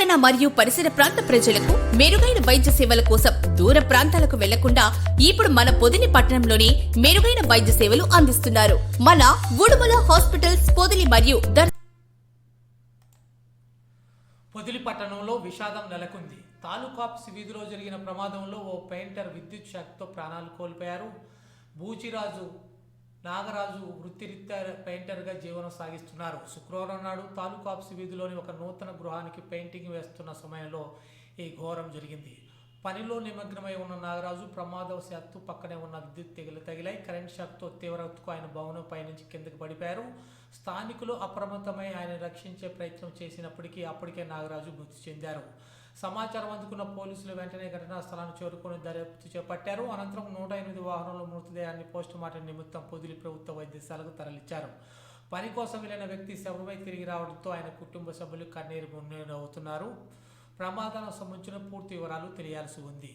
పట్టణ మరియు పరిసర ప్రాంత ప్రజలకు మెరుగైన వైద్య సేవల కోసం దూర ప్రాంతాలకు వెళ్లకుండా ఇప్పుడు మన పొదిలి పట్టణంలోని మెరుగైన వైద్య సేవలు అందిస్తున్నారు. మన ఉడుమల హాస్పిటల్స్ పొదిలి మరియు పొదిలి పట్టణంలో విషాదం నెలకొంది. తాలూకాప్స్ వీధిలో జరిగిన ప్రమాదంలో ఓ పెయింటర్ విద్యుత్ షాక్తో ప్రాణాలు కోల్పోయారు. బూచిరాజు నాగరాజు వృత్తిరీత్యా పెయింటర్గా జీవనం సాగిస్తున్నారు. శుక్రవారం నాడు తాలూకాప్స్ వీధిలోని ఒక నూతన గృహానికి పెయింటింగ్ వేస్తున్న సమయంలో ఈ ఘోరం జరిగింది. పనిలో నిమగ్నమై ఉన్న నాగరాజు ప్రమాదవశాత్తు పక్కనే ఉన్న విద్యుత్ తీగలు తగిలాయి. కరెంట్ షాక్తో తీవ్రతకు ఆయన భవనం పైనుంచి కిందకి పడిపోయారు. స్థానికులు అప్రమత్తమై ఆయన రక్షించే ప్రయత్నం చేసినప్పటికీ అప్పటికే నాగరాజు మృతి చెందారు. సమాచారం అందుకున్న పోలీసులు వెంటనే ఘటనా స్థలాన్ని చేరుకుని దర్యాప్తు చేపట్టారు. అనంతరం 108 వాహనాల మృతదేహాన్ని పోస్టుమార్టం నిమిత్తం పొదిలి ప్రభుత్వ వైద్యశాలకు తరలించారు. పని కోసం వెళ్లిన వ్యక్తి శవమై తిరిగి రావడంతో ఆయన కుటుంబ సభ్యులు కన్నీరు మున్నీరు అవుతున్నారు. ప్రమాదానికి సంబంధించిన పూర్తి వివరాలు తెలియాల్సి ఉంది.